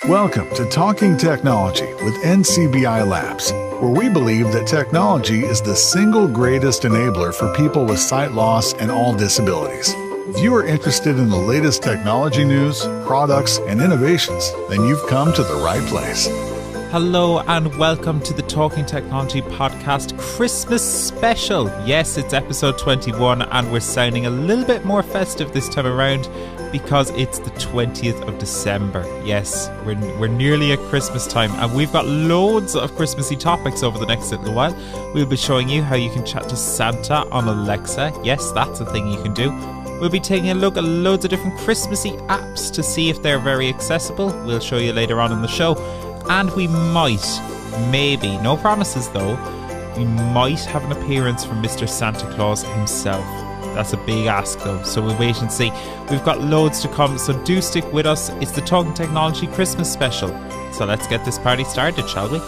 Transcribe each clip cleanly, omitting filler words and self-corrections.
Welcome to Talking Technology with NCBI Labs, where we believe that technology is the single greatest enabler for people with sight loss and all disabilities. If you are interested in the latest technology news, products, and innovations, then you've come to the right place. Hello and welcome to the Talking Technology podcast Christmas special. Yes, it's episode 21 and we're sounding a little bit more festive this time around because it's the 20th of December. Yes, we're nearly at Christmas time and we've got loads of Christmassy topics over the next little while. We'll be showing you how you can chat to Santa on Alexa. Yes, that's a thing you can do. We'll be taking a look at loads of different Christmassy apps to see if they're very accessible. We'll show you later on in the show. And we might, maybe, no promises though, we might have an appearance from Mr. Santa Claus himself. That's a big ask though, so we'll wait and see. We've got loads to come, so do stick with us. It's the Talking Technology Christmas special. So let's get this party started, shall we?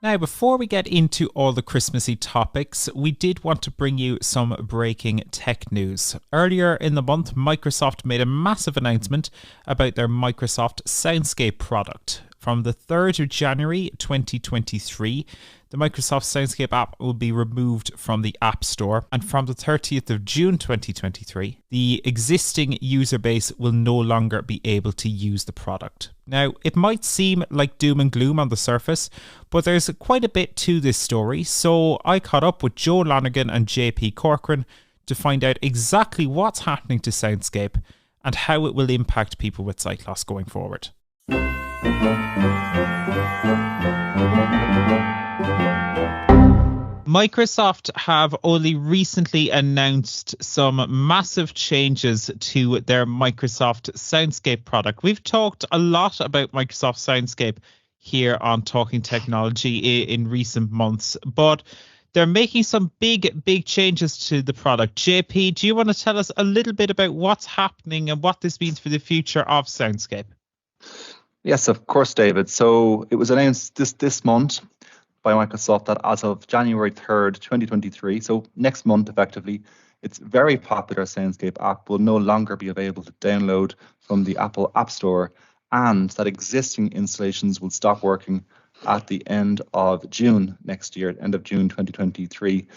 Now, before we get into all the Christmassy topics, we did want to bring you some breaking tech news. Earlier in the month, Microsoft made a massive announcement about their Microsoft Soundscape product. From the 3rd of January 2023, the Microsoft Soundscape app will be removed from the App Store. And from the 30th of June 2023, the existing user base will no longer be able to use the product. Now, it might seem like doom and gloom on the surface, but there's quite a bit to this story. So I caught up with Joe Lonergan and JP Corcoran to find out exactly what's happening to Soundscape and how it will impact people with sight loss going forward. Microsoft have only recently announced some massive changes to their Microsoft Soundscape product. We've talked a lot about Microsoft Soundscape here on Talking Technology in recent months, but they're making some big changes to the product. JP, do you want to tell us a little bit about what's happening and what this means for the future of Soundscape? Yes, of course, David. So it was announced this month by Microsoft that as of January 3rd, 2023, so next month effectively, its very popular Soundscape app will no longer be available to download from the Apple App Store, and that existing installations will stop working at the end of June next year, end of June 2023.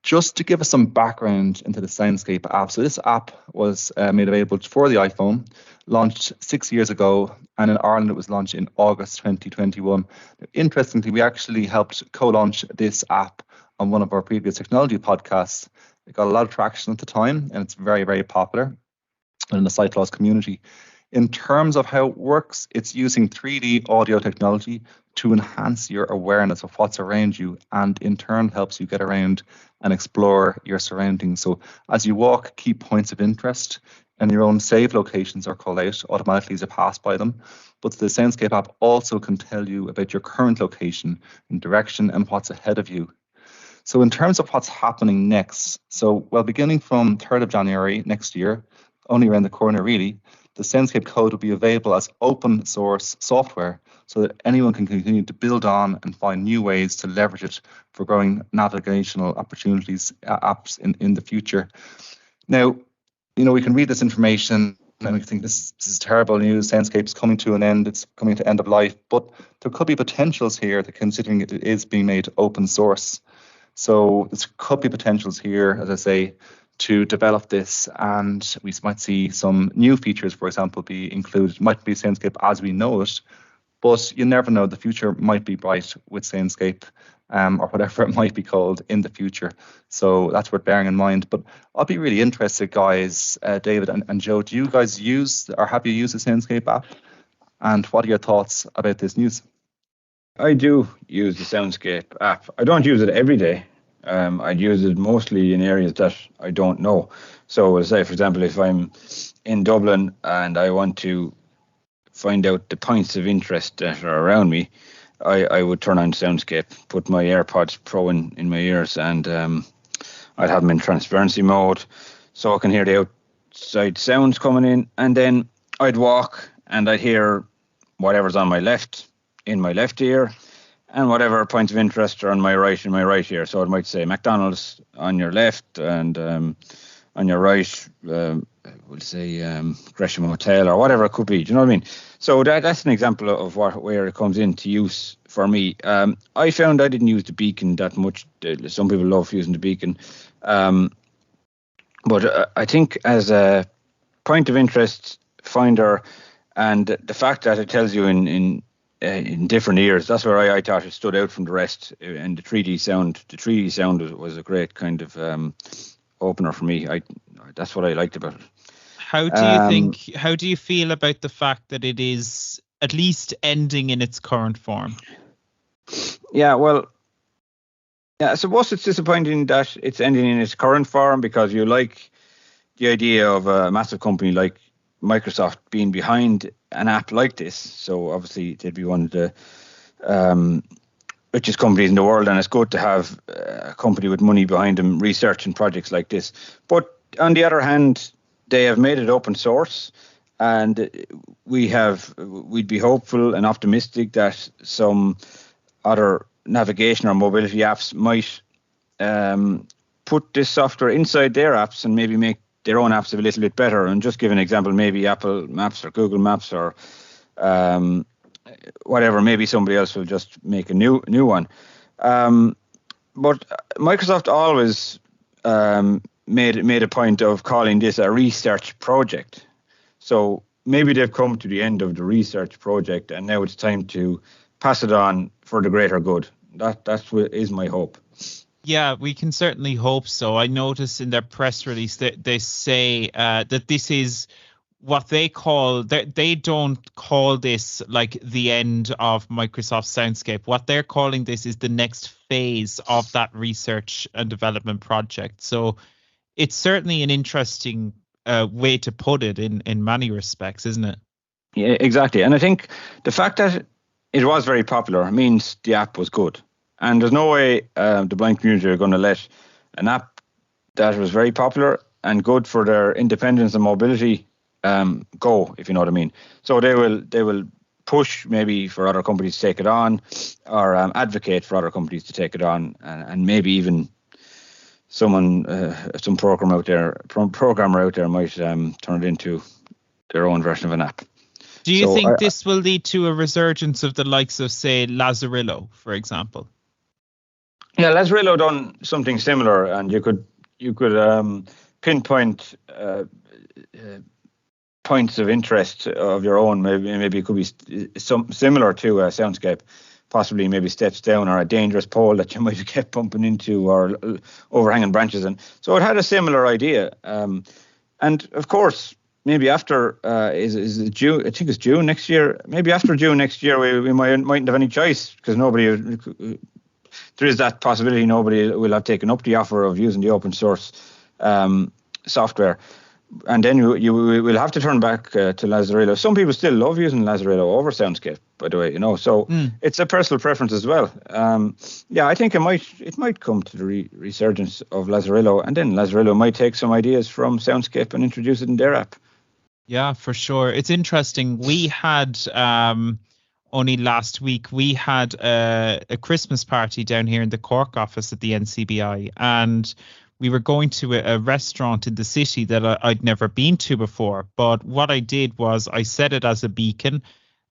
Just to give us some background into the Soundscape app. So this app was made available for the iPhone, launched 6 years ago, and in Ireland it was launched in August 2021. Interestingly, we actually helped co-launch this app on one of our previous technology podcasts. It got a lot of traction at the time, and it's very, very popular in the sight loss community. In terms of how it works, it's using 3D audio technology to enhance your awareness of what's around you, and in turn helps you get around and explore your surroundings. So as you walk, key points of interest and your own save locations are called out automatically as you pass by them. But the Soundscape app also can tell you about your current location and direction and what's ahead of you. So in terms of what's happening next, beginning from 3rd of January next year, only around the corner really, the Soundscape code will be available as open source software so that anyone can continue to build on and find new ways to leverage it for growing navigational opportunities, apps in the future. Now, we can read this information and we think this is terrible news. Soundscape's coming to an end. It's coming to end of life. But there could be potentials here that considering it is being made open source. So there could be potentials here, as I say, to develop this, and we might see some new features, for example, be included. It might be Soundscape as we know it, but you never know. The future might be bright with Soundscape, or whatever it might be called in the future. So that's worth bearing in mind. But I'll be really interested, guys, David and Joe, do you guys use or have you used the Soundscape app? And what are your thoughts about this news? I do use the Soundscape app. I don't use it every day. I'd use it mostly in areas that I don't know. So, say, for example, if I'm in Dublin and I want to find out the points of interest that are around me, I would turn on Soundscape, put my AirPods Pro in my ears, and I'd have them in transparency mode so I can hear the outside sounds coming in. And then I'd walk and I'd hear whatever's on my left in my left ear, and whatever points of interest are on my right in my right ear. So it might say McDonald's on your left, and on your right, we'll say Gresham Hotel or whatever it could be. Do you know what I mean? So that's an example of where it comes into use for me. I found I didn't use the beacon that much. Some people love using the beacon, but I think as a point of interest finder, and the fact that it tells you in different ears, that's where I thought it stood out from the rest. And the 3D sound was a great kind of opener for me. That's what I liked about it. How do you feel about the fact that it is at least ending in its current form? Yeah, well, I suppose it's disappointing that it's ending in its current form, because you like the idea of a massive company like Microsoft being behind an app like this. So obviously they'd be one of the richest companies in the world, and it's good to have a company with money behind them researching projects like this. But on the other hand, they have made it open source, and we'd be hopeful and optimistic that some other navigation or mobility apps might put this software inside their apps and maybe make their own apps a little bit better. And just give an example, maybe Apple Maps or Google Maps or whatever. Maybe somebody else will just make a new one. But Microsoft always made a point of calling this a research project. So maybe they've come to the end of the research project, and now it's time to pass it on for the greater good. That's what is my hope. Yeah, we can certainly hope so. I noticed in their press release that they say that this is what they call, they don't call this like the end of Microsoft Soundscape. What they're calling this is the next phase of that research and development project. So it's certainly an interesting way to put it in many respects, isn't it? Yeah, exactly. And I think the fact that it was very popular means the app was good. And there's no way the blind community are going to let an app that was very popular and good for their independence and mobility go, if you know what I mean. So they will push maybe for other companies to take it on, or advocate for other companies to take it on, and maybe even some programmer out there might turn it into their own version of an app. Do you think this will lead to a resurgence of the likes of, say, Lazarillo, for example? Yeah, Lazarillo done something similar, and you could pinpoint points of interest of your own. Maybe it could be some similar to Soundscape, possibly maybe steps down or a dangerous pole that you might have kept bumping into, or overhanging branches, and so it had a similar idea. And of course, maybe after is it June? I think it's June next year. Maybe after June next year, we mightn't have any choice, because there is that possibility nobody will have taken up the offer of using the open source software, and then you will have to turn back to Lazarillo. Some people still love using Lazarillo over Soundscape, by the way, so it's a personal preference as well. I think it might come to the resurgence of Lazarillo, and then Lazarillo might take some ideas from Soundscape and introduce it in their app. Yeah, for sure. It's interesting. We had only last week, we had a Christmas party down here in the Cork office at the NCBI, and we were going to a restaurant in the city that I'd never been to before. But what I did was I set it as a beacon,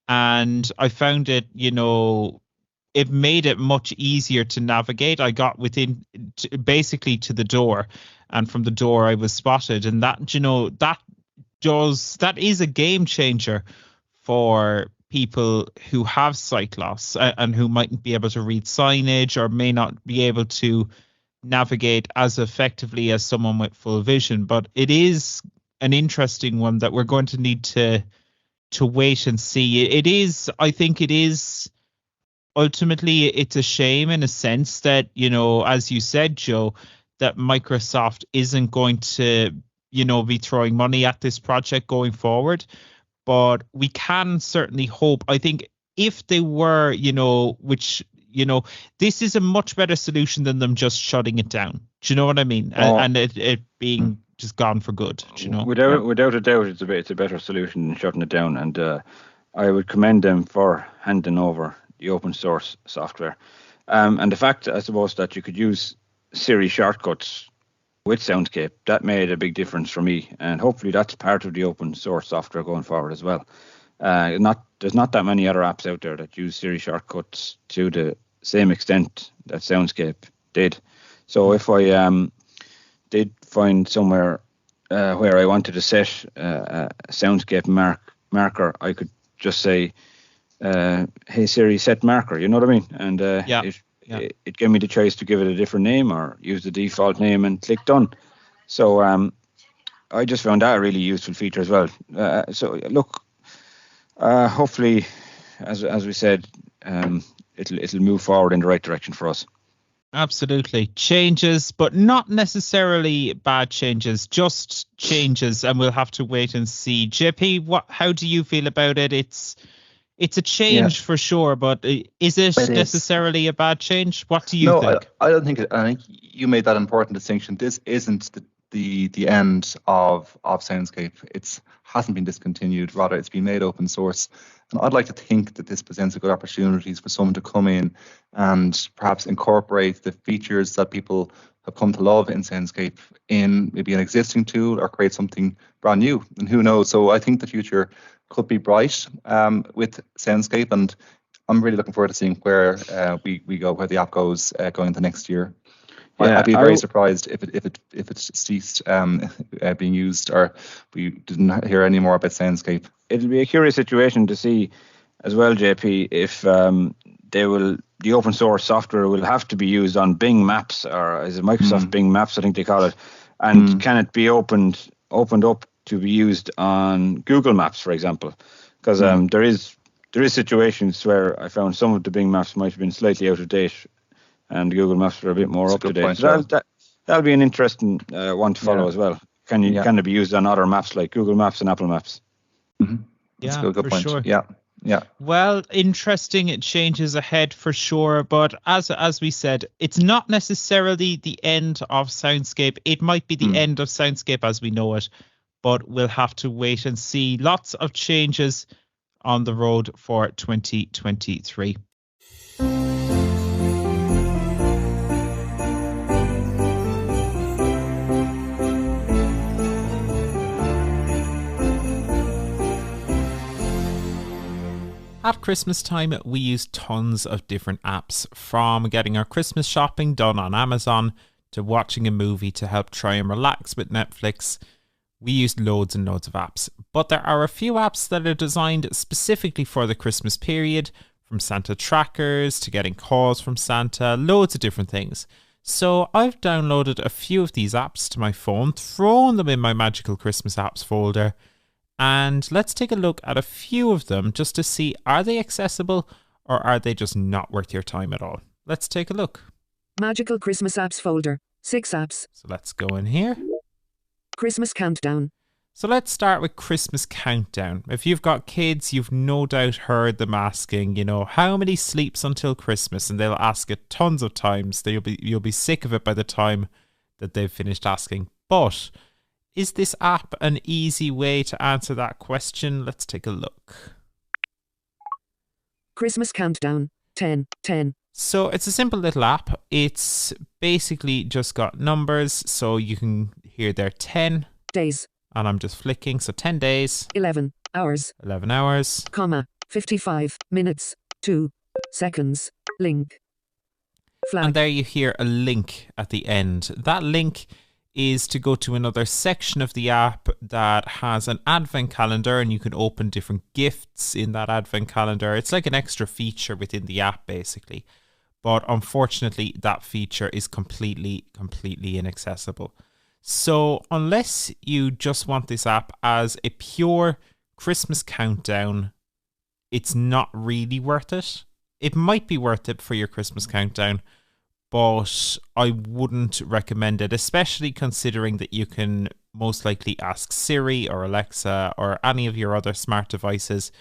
and I found it, it made it much easier to navigate. I got basically to the door, and from the door I was spotted, and that is a game changer for people who have sight loss and who mightn't be able to read signage, or may not be able to navigate as effectively as someone with full vision. But it is an interesting one that we're going to need to wait and see. I think it is ultimately, it's a shame in a sense that, as you said, Joe, that Microsoft isn't going to, be throwing money at this project going forward. But we can certainly hope. I think if they were, this is a much better solution than them just shutting it down. Do you know what I mean? And it being just gone for good. Do you know? Without a doubt, it's a better solution than shutting it down. And I would commend them for handing over the open source software. And the fact, I suppose, that you could use Siri shortcuts with Soundscape. That made a big difference for me, and hopefully that's part of the open source software going forward as well. There's not that many other apps out there that use Siri shortcuts to the same extent that Soundscape did. So if I did find somewhere where I wanted to set a Soundscape marker, I could just say, "Hey Siri, set marker." You know what I mean? And it gave me the choice to give it a different name or use the default name and click done. So I just found that a really useful feature as well. So look, hopefully, as we said, it'll move forward in the right direction for us. Absolutely. Changes, but not necessarily bad changes, just changes, and we'll have to wait and see. JP, how do you feel about it? It's a change for sure, but is it necessarily a bad change? What do you think? I don't think it. I think you made that important distinction. This isn't the end of Soundscape. It hasn't been discontinued. Rather, it's been made open source. And I'd like to think that this presents a good opportunities for someone to come in and perhaps incorporate the features that people have come to love in Soundscape in maybe an existing tool or create something brand new. And who knows? So I think the future could be bright with Soundscape, and I'm really looking forward to seeing where we go, where the app goes going into next year. I'd be very surprised if it ceased being used, or we didn't hear any more about Soundscape. It'll be a curious situation to see as well, JP, if the open source software will have to be used on Bing Maps, or is it Microsoft Bing Maps, I think they call it, and can it be opened up to be used on Google Maps, for example? Because there is situations where I found some of the Bing Maps might have been slightly out of date, and Google Maps are a bit more up to date. So that'll be an interesting one to follow as well. Can it be used on other maps like Google Maps and Apple Maps? Mm-hmm. That's a good point. Sure. Yeah. Well, interesting changes ahead for sure, but as we said, it's not necessarily the end of Soundscape. It might be the end of Soundscape as we know it, but we'll have to wait and see. Lots of changes on the road for 2023. At Christmas time, we use tons of different apps, from getting our Christmas shopping done on Amazon to watching a movie to help try and relax with Netflix. We use loads and loads of apps, but there are a few apps that are designed specifically for the Christmas period, from Santa trackers to getting calls from Santa, loads of different things. So I've downloaded a few of these apps to my phone, thrown them in my magical Christmas apps folder, and let's take a look at a few of them just to see, are they accessible or are they just not worth your time at all? Let's take a look. Magical Christmas apps folder, 6 apps. So let's go in here. Christmas countdown. So let's start with Christmas countdown. If you've got kids, you've no doubt heard them asking, how many sleeps until Christmas? And they'll ask it tons of times. You'll be sick of it by the time that they've finished asking. But is this app an easy way to answer that question? Let's take a look. Christmas countdown, 10, 10. So it's a simple little app. It's basically just got numbers. So you can hear there 10 days. And I'm just flicking. So 10 days. 11 hours. 11 hours. 55 minutes. 2 seconds. Link. Flag. And there you hear a link at the end. That link is to go to another section of the app that has an advent calendar, and you can open different gifts in that advent calendar. It's like an extra feature within the app, basically. But unfortunately, that feature is completely inaccessible. So unless you just want this app as a pure Christmas countdown, it's not really worth it. It might be worth it for your Christmas countdown, but I wouldn't recommend it, especially considering that you can most likely ask Siri or Alexa or any of your other smart devices.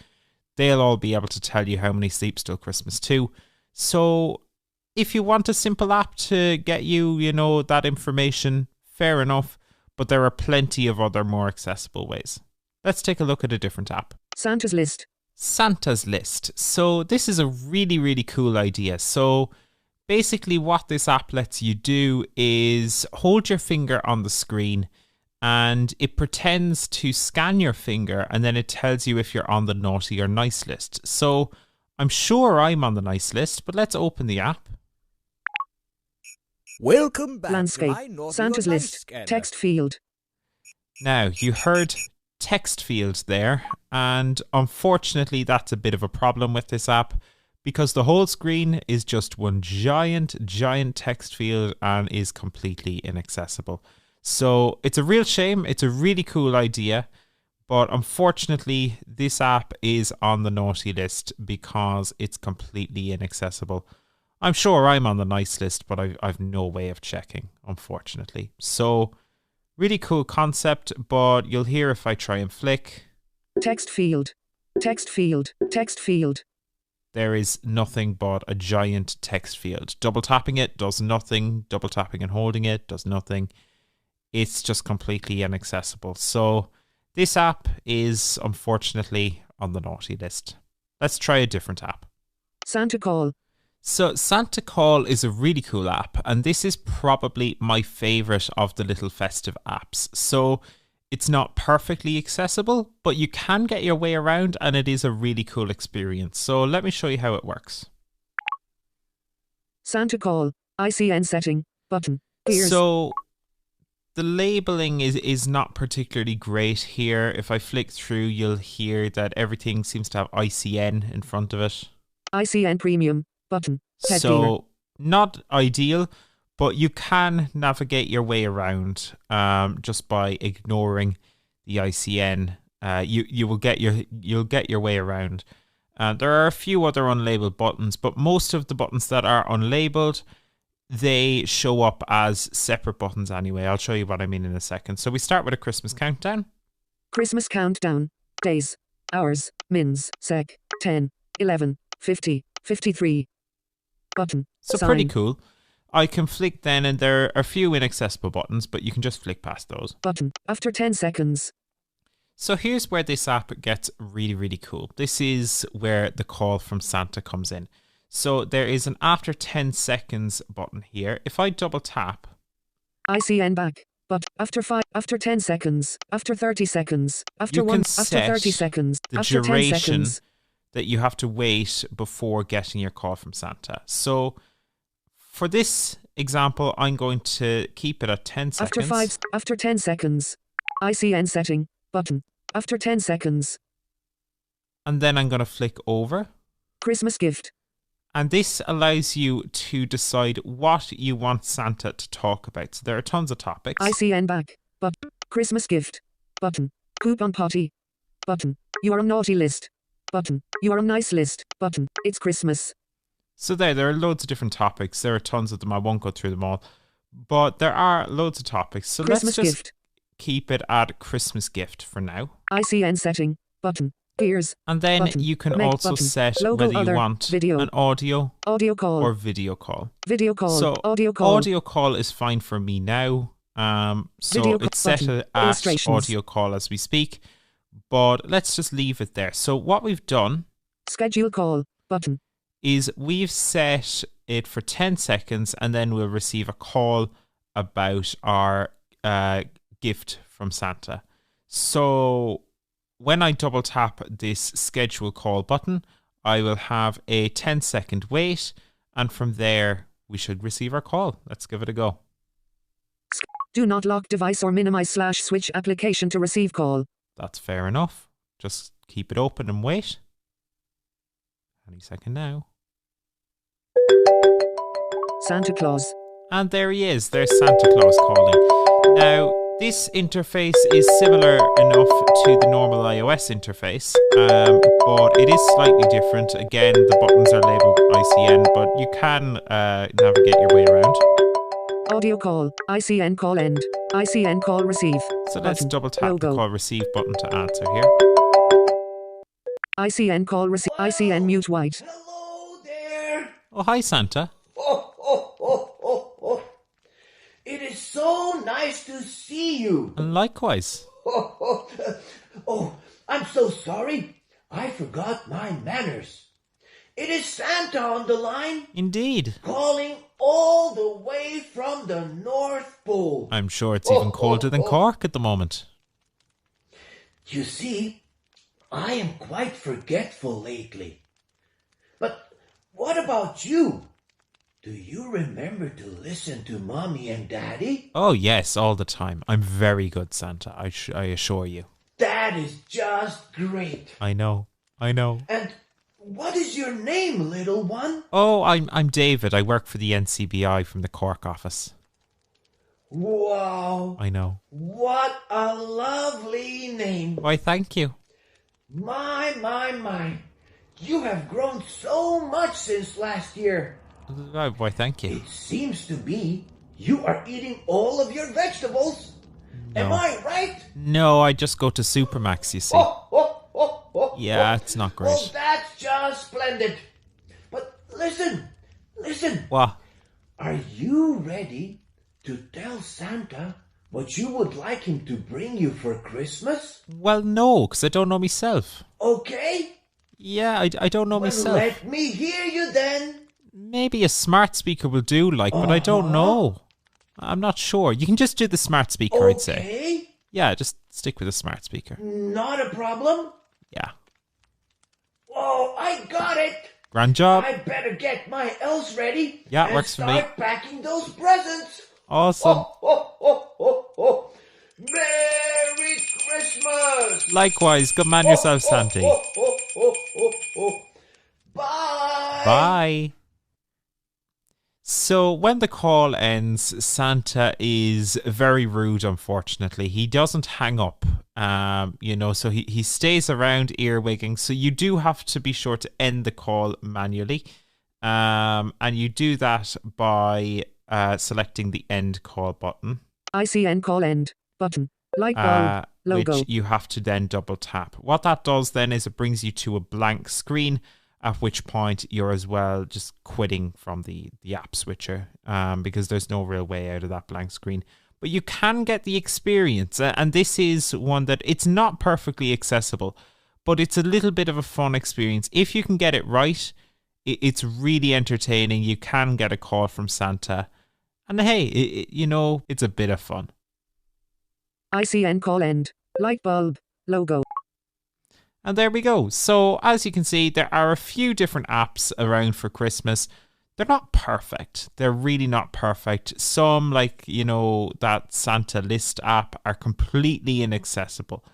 They'll all be able to tell you how many sleeps till Christmas too. So if you want a simple app to get you, that information, fair enough, but there are plenty of other more accessible ways. Let's take a look at a different app. Santa's List. Santa's List. So this is a really, really cool idea. So Basically, what this app lets you do is hold your finger on the screen and it pretends to scan your finger and then it tells you if you're on the naughty or nice list. So I'm sure I'm on the nice list, but let's open the app. Welcome back Landscape. to my naughty Santa's or nice list. scanner. Text field. Now, you heard text field there, and unfortunately that's a bit of a problem with this app because the whole screen is just one giant text field and is completely inaccessible. So it's a real shame. It's a really cool idea, but unfortunately this app is on the naughty list because it's completely inaccessible. I'm sure I'm on the nice list, but I've no way of checking, unfortunately. So really cool concept, but you'll hear if I try and flick. Text field. Text field. Text field. There is nothing but a giant text field. Double tapping it does nothing. Double tapping and holding it does nothing. It's just completely inaccessible. So this app is unfortunately on the naughty list. Let's try a different app. Santa call. So Santa Call is a really cool app, and this is probably my favorite of the little festive apps. So it's not perfectly accessible, but you can get your way around and it is a really cool experience. So let me show you how it works. Santa call. ICN setting. Button. Ears. So the labeling is not particularly great here. If I flick through, you'll hear that everything seems to have ICN in front of it. ICN premium. Button. Pet So dealer. not ideal, but you can navigate your way around just by ignoring the ICN. You'll get your way around. There are a few other unlabeled buttons, but most of the buttons that are unlabeled, they show up as separate buttons anyway. I'll show you what I mean in a second. So we start with a Christmas countdown. Christmas countdown. Days. Hours. Mins. Sec. 10. 11. 50. 53. Button. So Sign. pretty cool. I can flick then, and there are a few inaccessible buttons, but you can just flick past those. Button. After 10 seconds. So here's where this app gets really cool. This is where the call from Santa comes in. So there is an after 10 seconds button here. If I double tap, ICN back. But after 5, after 10 seconds, after 30 seconds, after you 1, can after 30 set seconds, the after 10 duration seconds. that you have to wait before getting your call from Santa. So for this example, I'm going to keep it at 10 seconds. After 10 seconds. ICN setting. Button. After 10 seconds. And then I'm going to flick over. Christmas gift. And this allows you to decide what you want Santa to talk about. So there are tons of topics. ICN back. But Christmas gift. Button. Coupon potty. Button. You are on naughty list. Button. You are on nice list. Button. It's Christmas. So there are loads of different topics. There are tons of them. I won't go through them all. But there are loads of topics. So Christmas let's just gift. keep it at Christmas gift for now. ICN setting. Button. Ears. And then Button. you can Make also button. set Logo whether other. you want Video. an audio Call. or video call. Video call. So Audio call. audio call is fine for me now. So Video it's set button. at Illustrations. audio call as we speak. But let's just leave it there. So what we've done Schedule call. Button. is we've set it for 10 seconds and then we'll receive a call about our gift from Santa. So when I double tap this schedule call button, I will have a 10-second wait, and from there we should receive our call. Let's give it a go. Do not lock device or minimize / switch application to receive call. That's fair enough. Just keep it open and wait. Any second now. Santa Claus. And there he is. There's Santa Claus calling. Now, this interface is similar enough to the normal iOS interface, but it is slightly different. Again, the buttons are labeled ICN, but you can navigate your way around. Audio call. ICN call end. ICN call receive. So let's Button. double tap the Logo. call receive button to answer here. ICN call receive. ICN mute white. Hello there. Oh, hi, Santa. Oh. It is so nice to see you. And likewise. Oh, I'm so sorry. I forgot my manners. It is Santa on the line, Indeed. calling all the way from the North Pole. I'm sure it's even colder than Cork at the moment. You see, I am quite forgetful lately. But what about you? Do you remember to listen to Mommy and Daddy? Oh, yes, all the time. I'm very good, Santa, I assure you. That is just great. I know. And what is your name, little one? Oh, I'm David. I work for the NCBI from the Cork office. Wow. I know. What a lovely name. Why, thank you. My. You have grown so much since last year. Why, thank you. It seems to be you are eating all of your vegetables. No. Am I right? No, I just go to Supermax, you see. Yeah, it's not great. Well, that's just splendid. But listen. What? Are you ready to tell Santa what you would like him to bring you for Christmas? Well, no, because I don't know myself. Okay. Yeah, I don't know myself. Let me hear you then. Maybe a smart speaker will do, but I don't know. I'm not sure. You can just do the smart speaker, I'd say. Okay. Yeah, just stick with a smart speaker. Not a problem. Yeah. Oh, I got it. Grand job. I better get my elves ready. Yeah, and works for me. start packing those presents. Awesome. Oh. Merry Christmas. Likewise, good man yourself, Santi. Bye. Bye. So when the call ends, Santa is very rude, unfortunately. He doesn't hang up, so he stays around earwigging. So you do have to be sure to end the call manually. And you do that by selecting the end call button. ICN call end button. Light bulb logo. Which you have to then double tap. What that does then is it brings you to a blank screen, at which point you're as well just quitting from the app switcher because there's no real way out of that blank screen. But you can get the experience, and this is one that it's not perfectly accessible, but it's a little bit of a fun experience. If you can get it right, it's really entertaining. You can get a call from Santa, and hey, it's a bit of fun. ICN call end. Light bulb logo. And there we go. So as you can see, there are a few different apps around for Christmas. They're not perfect. They're really not perfect. Some, like, that Santa List app, are completely inaccessible.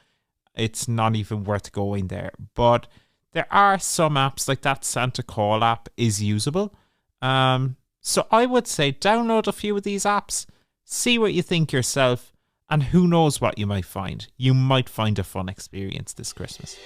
It's not even worth going there. But there are some apps, like that Santa Call app is usable. So I would say download a few of these apps, see what you think yourself, and who knows what you might find. You might find a fun experience this Christmas.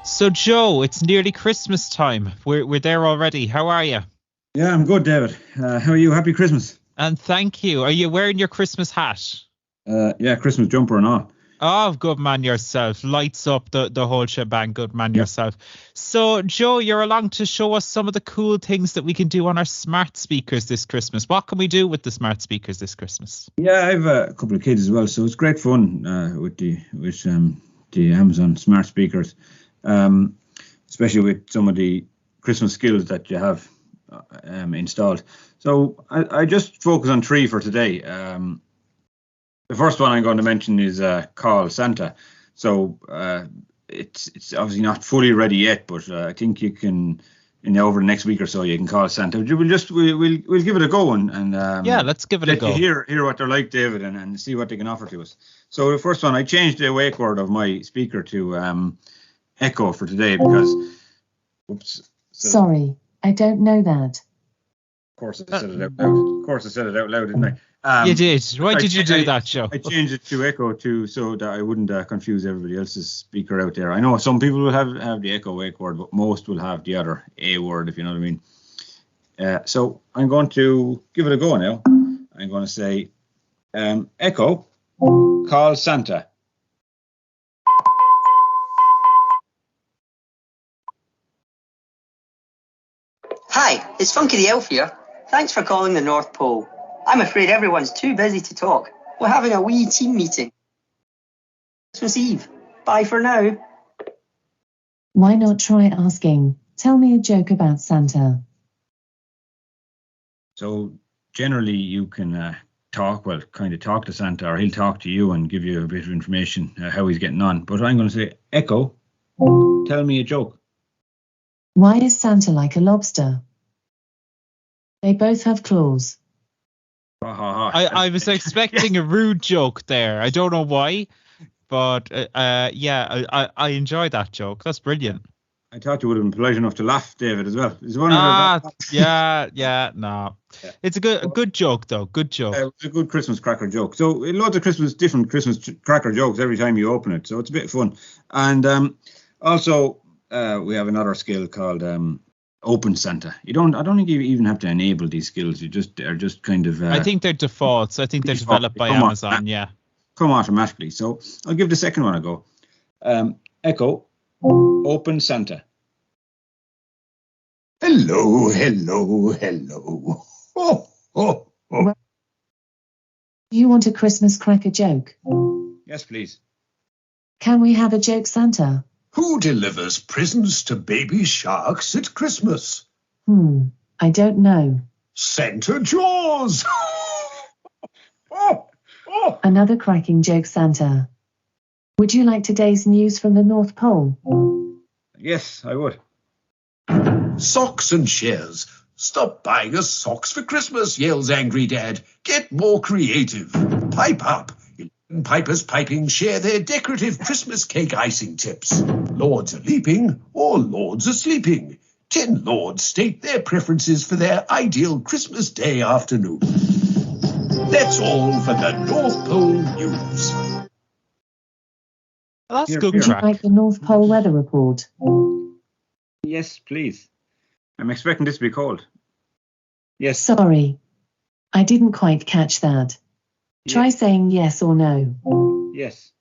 So, Joe, it's nearly Christmas time. We're there already. How are you? Yeah, I'm good, David. How are you? Happy Christmas. And thank you. Are you wearing your Christmas hat? Yeah, Christmas jumper and all. Oh, good man yourself. Lights up the whole shebang. Good man yourself. So, Joe, you're along to show us some of the cool things that we can do on our smart speakers this Christmas. What can we do with the smart speakers this Christmas? Yeah, I have a couple of kids as well, so it's great fun with the Amazon smart speakers, especially with some of the Christmas skills that you have installed. So I just focus on three for today. The first one I'm going to mention is Call Santa. So it's obviously not fully ready yet, but I think you can, over the next week or so, you can call Santa. We'll give it a go and yeah, let's give it a go. Hear what they're like, David, and see what they can offer to us. So the first one, I changed the wake word of my speaker to Echo for today because. Oops. Sorry, I don't know that. Of course, I said it out loud. Didn't I? You did. Why did you do that, Joe? I changed it to Echo so that I wouldn't confuse everybody else's speaker out there. I know some people will have the Echo wake word, but most will have the other A word, if you know what I mean. So I'm going to give it a go now. I'm going to say, Echo, call Santa. Hi, it's Funky the Elf here. Thanks for calling the North Pole. I'm afraid everyone's too busy to talk. We're having a wee team meeting. Christmas Eve. Bye for now. Why not try asking, tell me a joke about Santa? So generally you can talk to Santa, or he'll talk to you and give you a bit of information how he's getting on. But I'm going to say, Echo, tell me a joke. Why is Santa like a lobster? They both have claws. I was expecting a rude joke there. I don't know why, but yeah, I enjoy that joke. That's brilliant. I thought you would have been polite enough to laugh, David, as well. Yeah, no. It's a good joke, though. Good joke. It's a good Christmas cracker joke. So loads of different Christmas cracker jokes every time you open it. So it's a bit of fun. And also, we have another skill called Open Santa. I don't think you even have to enable these skills. They're just kind of. I think they're defaults. I think they're developed by Amazon. Yeah. Come automatically. So I'll give the second one a go. Echo, Open Santa. Hello, hello, hello. Oh, oh, oh. Do you want a Christmas cracker joke? Yes, please. Can we have a joke, Santa? Who delivers presents to baby sharks at Christmas? I don't know. Santa Jaws. Oh, oh. Another cracking joke, Santa. Would you like today's news from the North Pole? Yes, I would. Socks and shares. Stop buying us socks for Christmas, yells angry dad. Get more creative. Pipe up. 11 pipers piping share their decorative Christmas cake icing tips. Lords are leaping or lords are sleeping. 10 lords state their preferences for their ideal Christmas Day afternoon. That's all for the North Pole News. That's good. Would you like the North Pole weather report? Yes, please. I'm expecting this to be cold. Yes. Sorry, I didn't quite catch that. Try saying yes or no. Yes.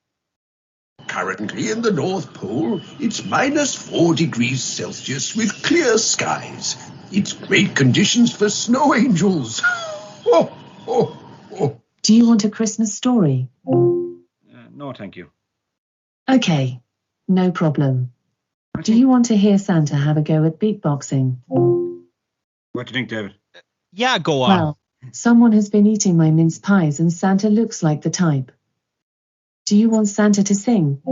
Currently in the North Pole, it's -4 degrees Celsius with clear skies. It's great conditions for snow angels. Oh, oh, oh. Do you want a Christmas story? No, thank you. Okay, no problem. Do you want to hear Santa have a go at beatboxing? What do you think, David? Yeah, go on. Well, someone has been eating my mince pies and Santa looks like the type. Do you want Santa to sing?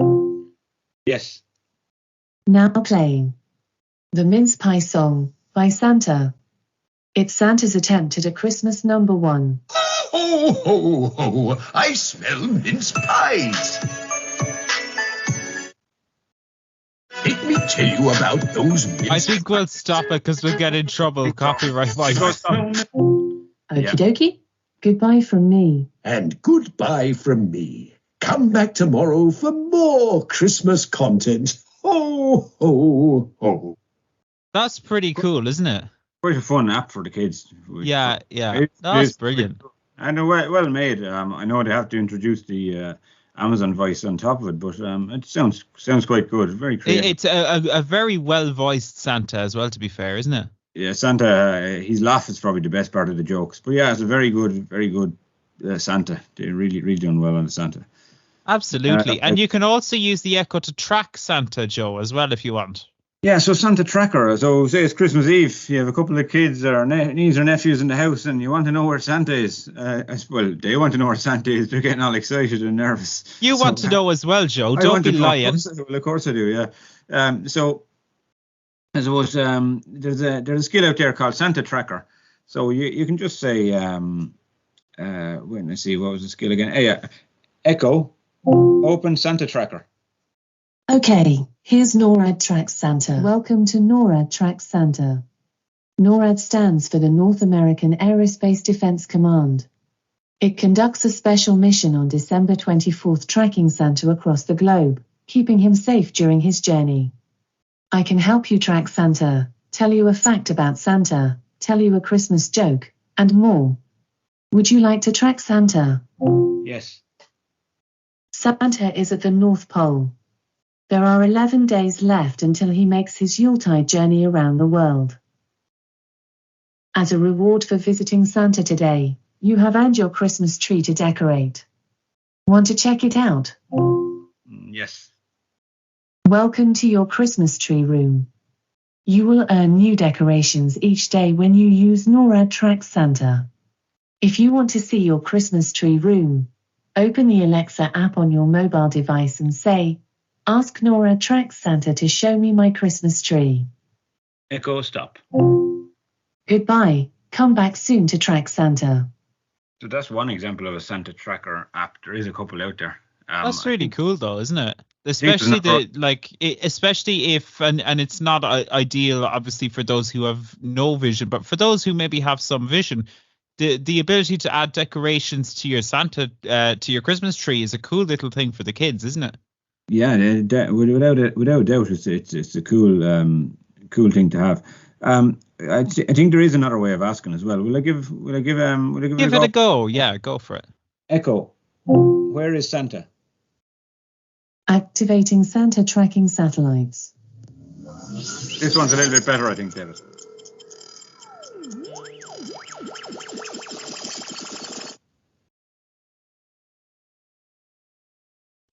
Yes. Now playing. The Mince Pie Song by Santa. It's Santa's attempt at a Christmas number one. Ho, ho, ho, I smell mince pies. Let me tell you about those mince I think we'll stop it because we'll get in trouble copyright-wise. Okie dokie. Goodbye from me. And goodbye from me. Come back tomorrow for more Christmas content. Ho, ho, ho. That's pretty cool, isn't it? Quite a fun app for the kids. Yeah. That's brilliant. And well made. I know they have to introduce the Amazon voice on top of it, but it sounds quite good. Very creative. It's a very well voiced Santa as well, to be fair, isn't it? Yeah, Santa. His laugh is probably the best part of the jokes. But yeah, it's a very good Santa. They're really doing well on the Santa. Absolutely, and you can also use the Echo to track Santa, Joe, as well if you want. Yeah, so Santa Tracker. So say it's Christmas Eve, you have a couple of kids or niece or nephews in the house and you want to know where Santa is. Well, they want to know where Santa is. They're getting all excited and nervous. You want to know as well, Joe. Don't be lying. Of course I do, yeah. So I suppose there's a skill out there called Santa Tracker. So you can just say, let's see, what was the skill again? Yeah, Echo, open Santa Tracker. Okay, here's NORAD Tracks Santa. Welcome to NORAD Tracks Santa. NORAD stands for the North American Aerospace Defense Command. It conducts a special mission on December 24th, tracking Santa across the globe, keeping him safe during his journey. I can help you track Santa, tell you a fact about Santa, tell you a Christmas joke, and more. Would you like to track Santa? Yes. Santa is at the North Pole. There are 11 days left until he makes his Yuletide journey around the world. As a reward for visiting Santa today, you have earned your Christmas tree to decorate. Want to check it out? Yes. Welcome to your Christmas tree room. You will earn new decorations each day when you use NORAD Track Santa. If you want to see your Christmas tree room, open the Alexa app on your mobile device and say, "Ask NORAD Track Santa to show me my Christmas tree." Echo stop. Goodbye. Come back soon to Track Santa. So that's one example of a Santa tracker app. There is a couple out there. That's really cool, though, isn't it? Especially especially if and it's not ideal, obviously, for those who have no vision, but for those who maybe have some vision, the ability to add decorations to your Santa to your Christmas tree is a cool little thing for the kids, isn't it? Yeah, without a doubt, it's a cool thing to have. I think there is another way of asking as well. Will I give it a go? Yeah, go for it. Echo, where is Santa? Activating Santa tracking satellites. This one's a little bit better, I think, David.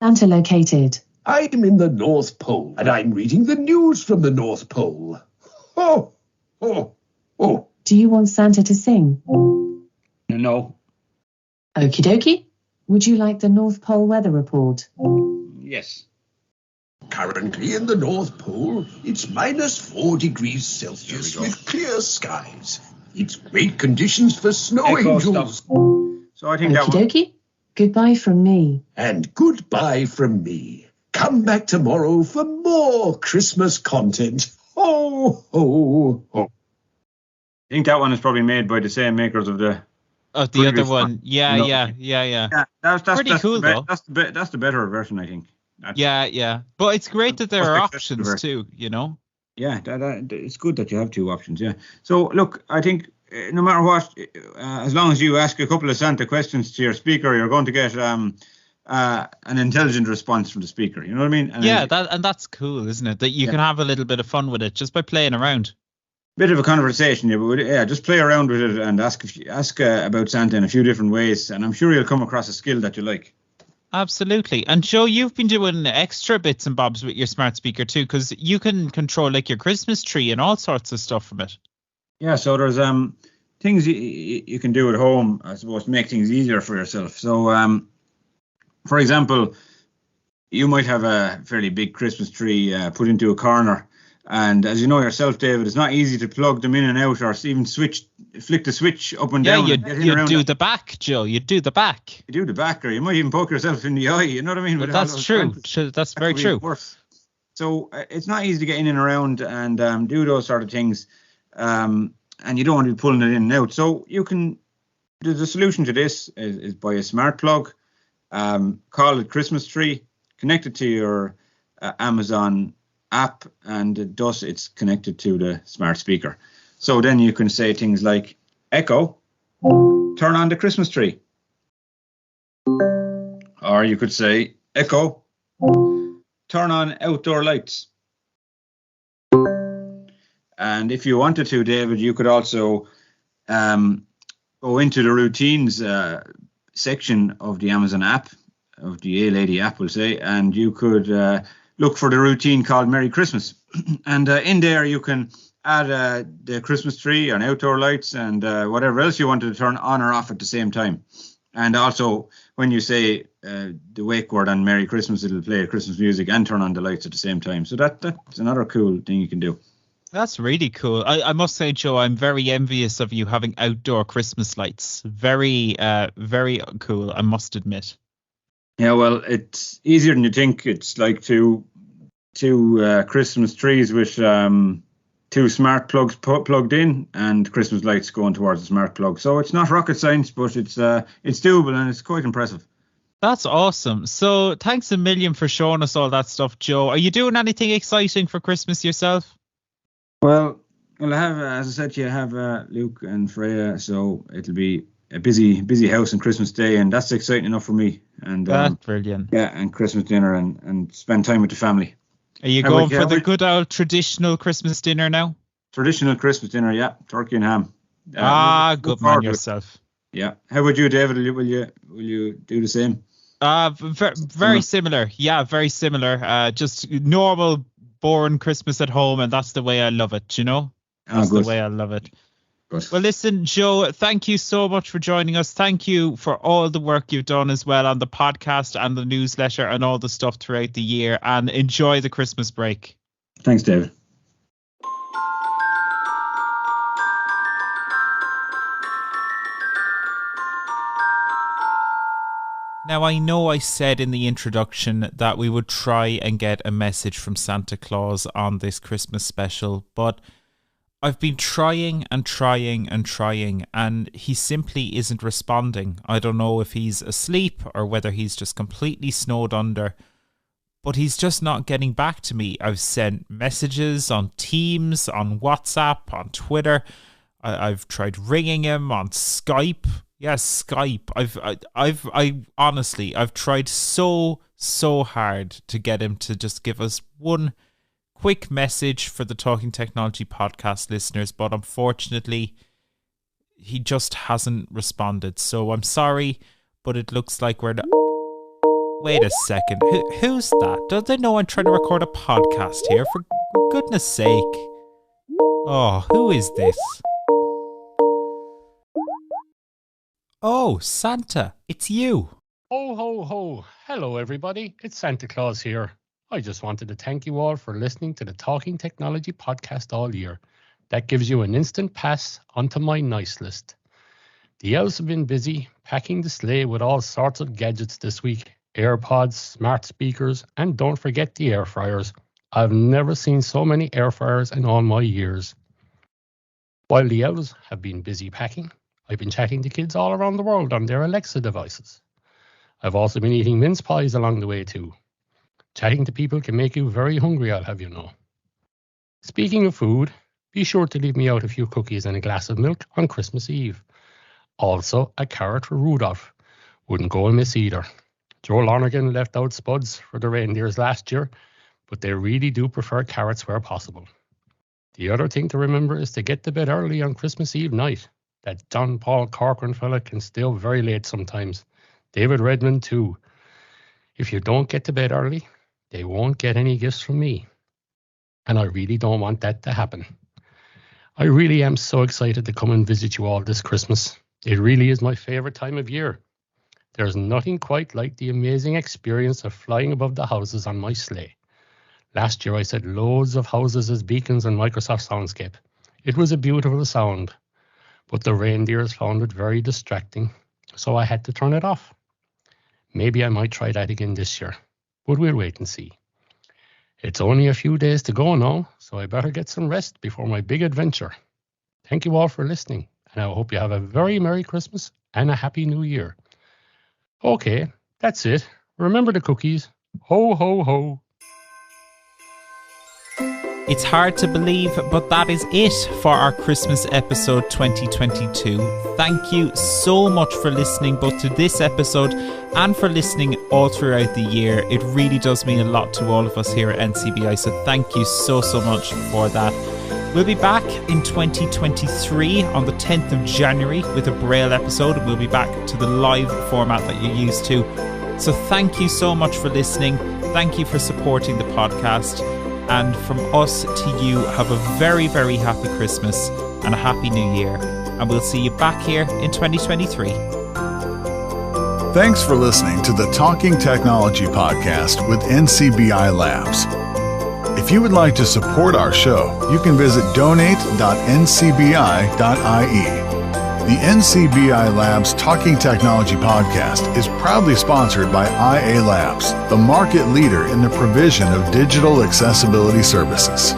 Santa located. I'm in the North Pole, and I'm reading the news from the North Pole. Oh, oh, oh. Do you want Santa to sing? No. Okie dokie. Would you like the North Pole weather report? Yes. Currently in the North Pole, it's -4 degrees Celsius with clear skies. It's great conditions for snow angels. So I think that Okie one. dokie. Goodbye from me. And goodbye from me. Come back tomorrow for more Christmas content. Ho, ho, ho. I think that one is probably made by the same makers of the other one. Yeah. That's pretty cool, though. That's the better version, I think. Yeah. But it's great that there are options too, you know? Yeah, it's good that you have two options, yeah. So, look, I think no matter what, as long as you ask a couple of Santa questions to your speaker, you're going to get an intelligent response from the speaker. You know what I mean? And that's cool, isn't it? That you can have a little bit of fun with it just by playing around. Bit of a conversation, just play around with it and ask about Santa in a few different ways, and I'm sure you'll come across a skill that you like. Absolutely. And Joe, you've been doing extra bits and bobs with your smart speaker too, because you can control like your Christmas tree and all sorts of stuff from it. Yeah, so there's things you can do at home, I suppose, to make things easier for yourself. So, for example, you might have a fairly big Christmas tree put into a corner. And as you know yourself, David, it's not easy to plug them in and out or even flick the switch up and down. Yeah, you do the back, Joe. You do the back. You do the back, or you might even poke yourself in the eye. You know what I mean? But that's true. That's very true. So it's not easy to get in and around and do those sort of things. And you don't want to be pulling it in and out. So the solution to this is buy a smart plug, call it Christmas tree, connect it to your Amazon app, and thus it's connected to the smart speaker. So then you can say things like, Echo, turn on the Christmas tree. Or you could say, Echo, turn on outdoor lights. And if you wanted to, David, you could also go into the routines section of the Amazon app, of the A-Lady app, we'll say, and you could look for the routine called Merry Christmas. And in there you can add the Christmas tree and outdoor lights and whatever else you wanted to turn on or off at the same time. And also, when you say the wake word on Merry Christmas, it'll play Christmas music and turn on the lights at the same time. So that's another cool thing you can do. That's really cool. I must say, Joe, I'm very envious of you having outdoor Christmas lights. Very, very cool, I must admit. Yeah, well, it's easier than you think. It's like two Christmas trees with two smart plugs plugged in and Christmas lights going towards the smart plug. So it's not rocket science, but it's doable and it's quite impressive. That's awesome. So thanks a million for showing us all that stuff, Joe. Are you doing anything exciting for Christmas yourself? Well, I have, as I said, you have Luke and Freya, so it'll be a busy house on Christmas Day, and that's exciting enough for me. And that's brilliant. Yeah, and Christmas dinner and spend time with the family. Are you going for the good old traditional Christmas dinner now? Traditional Christmas dinner, yeah. Turkey and ham. Good man yourself. Yeah. How about you, David? Will you do the same? Very similar. Yeah, very similar. Just normal, boring Christmas at home, and that's the way I love it. You know, that's the way I love it. Good. Well, listen, Joe, thank you so much for joining us. Thank you for all the work you've done as well on the podcast and the newsletter and all the stuff throughout the year. And enjoy the Christmas break. Thanks, David. Now, I know I said in the introduction that we would try and get a message from Santa Claus on this Christmas special, but I've been trying, and he simply isn't responding. I don't know if he's asleep or whether he's just completely snowed under, but he's just not getting back to me. I've sent messages on Teams, on WhatsApp, on Twitter. I've tried ringing him on Skype. Yes, Skype. I've tried so hard to get him to just give us one quick message for the Talking Technology podcast listeners, but unfortunately, he just hasn't responded. So I'm sorry, but it looks like we're... Wait a second. Who's that? Don't they know I'm trying to record a podcast here? For goodness sake. Oh, who is this? Oh, Santa, it's you. Ho, ho, ho. Hello, everybody. It's Santa Claus here. I just wanted to thank you all for listening to the Talking Technology podcast all year. That gives you an instant pass onto my nice list. The elves have been busy packing the sleigh with all sorts of gadgets this week. AirPods, smart speakers, and don't forget the air fryers. I've never seen so many air fryers in all my years. While the elves have been busy packing, I've been chatting to kids all around the world on their Alexa devices. I've also been eating mince pies along the way too. Chatting to people can make you very hungry, I'll have you know. Speaking of food, be sure to leave me out a few cookies and a glass of milk on Christmas Eve. Also, a carrot for Rudolph. Wouldn't go amiss either. Joe Lonergan left out spuds for the reindeers last year, but they really do prefer carrots where possible. The other thing to remember is to get to bed early on Christmas Eve night. That John Paul Corcoran fella can stay up very late sometimes. David Redmond too. If you don't get to bed early, they won't get any gifts from me. And I really don't want that to happen. I really am so excited to come and visit you all this Christmas. It really is my favorite time of year. There's nothing quite like the amazing experience of flying above the houses on my sleigh. Last year I set loads of houses as beacons on Microsoft Soundscape. It was a beautiful sound, but the reindeers found it very distracting, so I had to turn it off. Maybe I might try that again this year, but we'll wait and see. It's only a few days to go now, so I better get some rest before my big adventure. Thank you all for listening, and I hope you have a very Merry Christmas and a Happy New Year. Okay, that's it. Remember the cookies. Ho, ho, ho. It's hard to believe, but that is it for our Christmas episode 2022. Thank you so much for listening both to this episode and for listening all throughout the year. It really does mean a lot to all of us here at NCBI, so thank you so much for that. We'll be back in 2023 on the 10th of January with a Braille episode, and we'll be back to the live format that you're used to. So thank you so much for listening. Thank you for supporting the podcast. And from us to you, have a very, very happy Christmas and a happy New Year. And we'll see you back here in 2023. Thanks for listening to the Talking Technology podcast with NCBI Labs. If you would like to support our show, you can visit donate.ncbi.ie. The NCBI Labs Talking Technology podcast is proudly sponsored by IA Labs, the market leader in the provision of digital accessibility services.